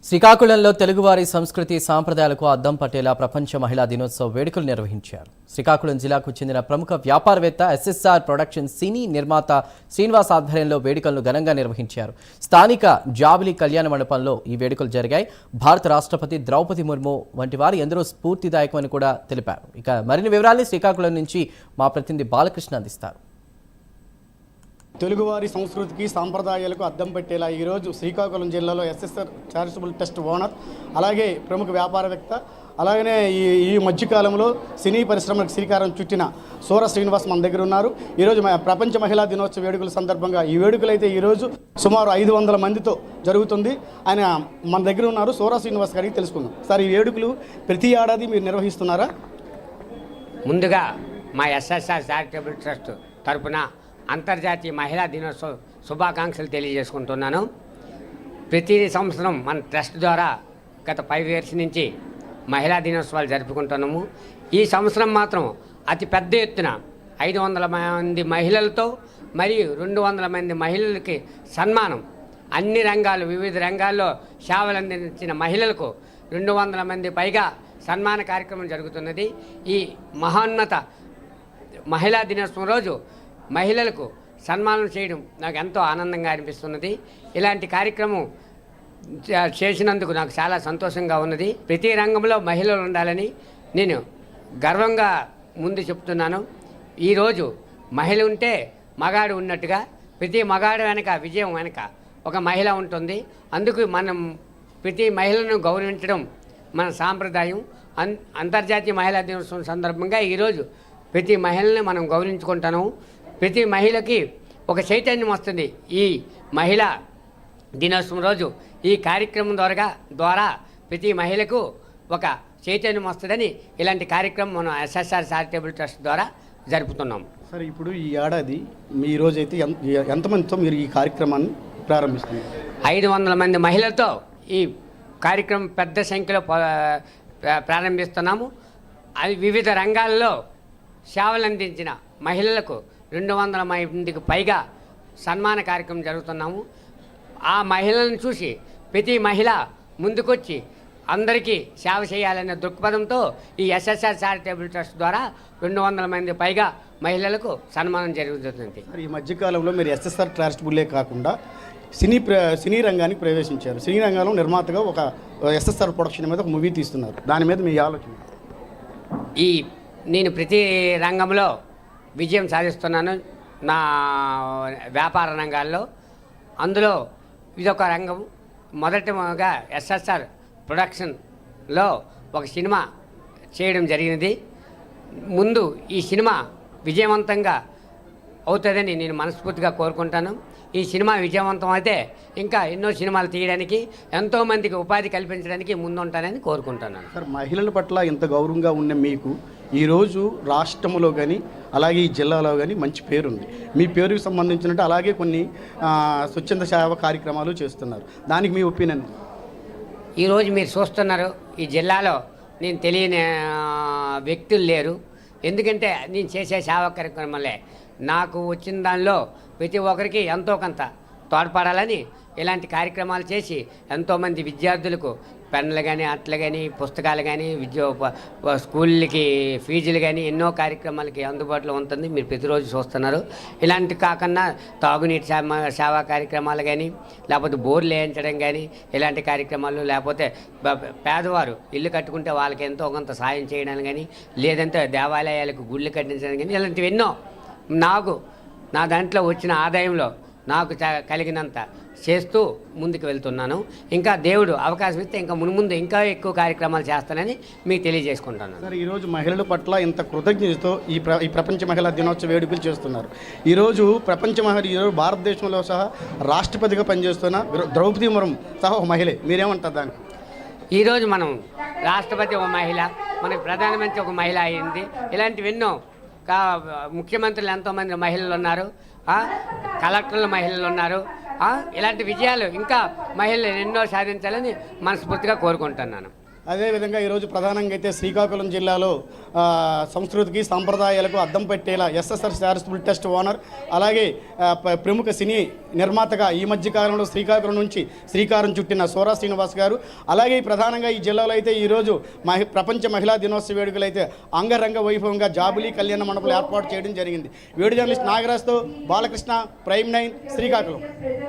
శ్రీకాకుళంలో తెలుగువారి సంస్కృతి సాంప్రదాయాలకు అద్దం పట్టేలా ప్రపంచ మహిళా దినోత్సవ వేడుకలు నిర్వహించారు. శ్రీకాకుళం జిల్లాకు చెందిన ప్రముఖ వ్యాపారవేత్త ఎస్ఎస్ఆర్ ప్రొడక్షన్ సినీ నిర్మాత శ్రీనివాస్ ఆధ్వర్యంలో వేడుకలను ఘనంగా నిర్వహించారు. స్థానిక జాబిలి కళ్యాణ మండపంలో ఈ వేడుకలు జరిగాయి. భారత రాష్ట్రపతి ద్రౌపది ముర్ము వంటి వారు ఎందరో స్ఫూర్తిదాయకమని కూడా తెలిపారు. ఇక మరిన్ని వివరాల్ని శ్రీకాకుళం నుంచి మా ప్రతినిధి బాలకృష్ణ అందిస్తారు. తెలుగువారి సంస్కృతికి సాంప్రదాయాలకు అద్దం పెట్టేలా ఈరోజు శ్రీకాకుళం జిల్లాలో ఎస్ఎస్ఆర్ చారిటబుల్ ట్రస్ట్ ఓనర్, అలాగే ప్రముఖ వ్యాపారవేత్త, అలాగనే ఈ మధ్యకాలంలో సినీ పరిశ్రమలకు శ్రీకారం చుట్టిన సూర శ్రీనివాస్ మన దగ్గర ఉన్నారు. ఈరోజు ప్రపంచ మహిళా దినోత్సవ వేడుకల సందర్భంగా ఈ వేడుకలు అయితే ఈరోజు సుమారు 500 మందితో జరుగుతుంది. ఆయన మన దగ్గర ఉన్నారు. సూర శ్రీనివాస్ గారికి తెలుసుకుందాం. సార్, ఈ వేడుకలు ప్రతి ఏడాది మీరు నిర్వహిస్తున్నారా? ముందుగా మా ఎస్ఎస్ఆర్ చారిటబుల్ ట్రస్ట్ తరపున అంతర్జాతీయ మహిళా దినోత్సవ శుభాకాంక్షలు తెలియజేసుకుంటున్నాను. ప్రతి సంవత్సరం మన ట్రస్ట్ ద్వారా గత 5 years నుంచి మహిళా దినోత్సవాలు జరుపుకుంటున్నాము. ఈ సంవత్సరం మాత్రం అతి పెద్ద ఎత్తున 500 మంది మహిళలతో మరియు 200 మంది మహిళలకి సన్మానం, అన్ని రంగాలు వివిధ రంగాల్లో సేవలు అందించిన మహిళలకు 200 మంది పైగా సన్మాన కార్యక్రమం జరుగుతున్నది. ఈ మహోన్నత మహిళా దినోత్సవం రోజు మహిళలకు సన్మానం చేయడం నాకు ఎంతో ఆనందంగా అనిపిస్తున్నది. ఇలాంటి కార్యక్రమం చేసినందుకు నాకు చాలా సంతోషంగా ఉన్నది. ప్రతి రంగంలో మహిళలు ఉండాలని నేను గర్వంగా ముందు చెప్తున్నాను. ఈరోజు మహిళ ఉంటే మగాడు ఉన్నట్టుగా ప్రతి మగాడు వెనక, విజయం వెనక ఒక మహిళ ఉంటుంది. అందుకు మనం ప్రతి మహిళను గౌరవించడం మన సాంప్రదాయం. అంతర్జాతీయ మహిళా దినోత్సవం సందర్భంగా ఈరోజు ప్రతి మహిళని మనం గౌరవించుకుంటాము. ప్రతి మహిళకి ఒక చైతన్యం వస్తుంది. ఈ మహిళా దినోత్సవం రోజు ఈ కార్యక్రమం ద్వారా ప్రతి మహిళకు ఒక చైతన్యం వస్తుందని ఇలాంటి కార్యక్రమం మనం ఎస్ఎస్ఆర్ చారిటబుల్ ట్రస్ట్ ద్వారా జరుపుతున్నాం. సార్, ఇప్పుడు ఈ ఏడాది మీ రోజైతే ఎంతమందితో మీరు ఈ కార్యక్రమాన్ని ప్రారంభిస్తున్నారు? 500 మంది మహిళలతో ఈ కార్యక్రమం పెద్ద సంఖ్యలో ప్రారంభిస్తున్నాము. అది వివిధ రంగాల్లో సేవలు అందించిన మహిళలకు 200 మందికి పైగా సన్మాన కార్యక్రమం జరుగుతున్నాము. ఆ మహిళలను చూసి ప్రతి మహిళ ముందుకొచ్చి అందరికీ సేవ చేయాలనే దృక్పథంతో ఈ ఎస్ఎస్ఆర్ చారిటబుల్ ట్రస్ట్ ద్వారా 200 మంది పైగా మహిళలకు సన్మానం జరుగుతుంది. ఈ మధ్యకాలంలో మీరు ఎస్ఎస్ఆర్ ట్రస్ట్బుల్లే కాకుండా సినీ రంగానికి ప్రవేశించారు. సినీ రంగంలో నిర్మాతగా ఒక ఎస్ఎస్ఆర్ ప్రొడక్షన్ మీద ఒక మూవీ తీస్తున్నారు. దాని మీద మీ ఆలోచన? నేను ప్రతి రంగంలో విజయం సాధిస్తున్నాను నా వ్యాపార రంగాల్లో. అందులో ఇదొక రంగం. మొదటగా ఎస్ఎస్ఆర్ ప్రొడక్షన్లో ఒక సినిమా చేయడం జరిగినది. ముందు ఈ సినిమా విజయవంతంగా అవుతుందని నేను మనస్ఫూర్తిగా కోరుకుంటాను. ఈ సినిమా విజయవంతం అయితే ఇంకా ఎన్నో సినిమాలు తీయడానికి, ఎంతోమందికి ఉపాధి కల్పించడానికి ముందుంటానని కోరుకుంటున్నాను. సార్, మహిళల పట్ల ఇంత గౌరవంగా ఉన్న మీకు ఈరోజు రాష్ట్రంలో కానీ అలాగే ఈ జిల్లాలో కానీ మంచి పేరుంది. మీ పేరుకి సంబంధించినట్టు అలాగే కొన్ని స్వచ్ఛంద సేవ కార్యక్రమాలు చేస్తున్నారు. దానికి మీ ఒపీనియన్? ఈరోజు మీరు చూస్తున్నారు, ఈ జిల్లాలో నేను తెలియని వ్యక్తులు లేరు. ఎందుకంటే నేను చేసే సేవా కార్యక్రమాలే నాకు వచ్చిన దానిలో ప్రతి ఒక్కరికి ఎంతో కొంత తోడ్పడాలని ఇలాంటి కార్యక్రమాలు చేసి ఎంతోమంది విద్యార్థులకు పెన్నులు కానీ, అట్లు కానీ, పుస్తకాలు కానీ, స్కూళ్ళకి ఫీజులు కానీ ఎన్నో కార్యక్రమాలకి అందుబాటులో ఉంటుంది. మీరు ప్రతిరోజు చూస్తున్నారు. ఇలాంటి కాకుండా తాగునీటి సేవా కార్యక్రమాలు కానీ, లేకపోతే బోర్లు వేయించడం కానీ, ఇలాంటి కార్యక్రమాలు, లేకపోతే పేదవారు ఇల్లు కట్టుకుంటే వాళ్ళకి ఎంతో కొంత సాయం చేయడానికి కానీ, లేదంటే దేవాలయాలకు గుళ్ళు కట్టించడానికి కానీ, ఇలాంటివి ఎన్నో నా దాంట్లో వచ్చిన ఆదాయంలో నాకు కలిగినంత చేస్తూ ముందుకు వెళ్తున్నాను. ఇంకా దేవుడు అవకాశం ఇస్తే ఇంకా మున్ముందు ఇంకా ఎక్కువ కార్యక్రమాలు చేస్తానని మీకు తెలియజేసుకుంటున్నాను. సార్, ఈరోజు మహిళల పట్ల ఇంత కృతజ్ఞతతో ఈ ప్రపంచ మహిళా దినోత్సవ వేడుకలు చేస్తున్నారు. ఈరోజు ప్రపంచ మహిళ ఈరోజు భారతదేశంలో సహా రాష్ట్రపతిగా పనిచేస్తున్న ద్రౌపది ముర్ము సహా ఒక మహిళే. మీరేమంటారు దానికి? ఈరోజు మనం రాష్ట్రపతి ఒక మహిళ, మనకు ప్రధానమంత్రి ఒక మహిళ అయింది. ఇలాంటివి ఎన్నో ముఖ్యమంత్రులు ఎంతోమంది మహిళలు ఉన్నారు, కలెక్టర్లు మహిళలు ఉన్నారు. ఇలాంటి విజయాలు ఇంకా మహిళలు ఎన్నో సాధించాలని మనస్ఫూర్తిగా కోరుకుంటున్నాను. అదేవిధంగా ఈరోజు ప్రధానంగా అయితే శ్రీకాకుళం జిల్లాలో సంస్కృతికి సాంప్రదాయాలకు అద్దం పెట్టేలా ఎస్ఎస్ఆర్ చారిటబుల్ ట్రస్ట్ ఓనర్ అలాగే ప్రముఖ సినీ నిర్మాతగా ఈ మధ్య కాలంలో శ్రీకాకుళం నుంచి శ్రీకారం చుట్టిన సోరా శ్రీనివాస్ గారు, అలాగే ప్రధానంగా ఈ జిల్లాలో అయితే ఈరోజు ప్రపంచ మహిళా దినోత్సవ వేడుకలు అయితే అంగరంగ వైభవంగా జాబులీ కళ్యాణ మండపంలో ఏర్పాటు చేయడం జరిగింది. వీడియో జర్నలిస్ట్ నాగరాజ్తో బాలకృష్ణ, ప్రైమ్ 9 శ్రీకాకుళం.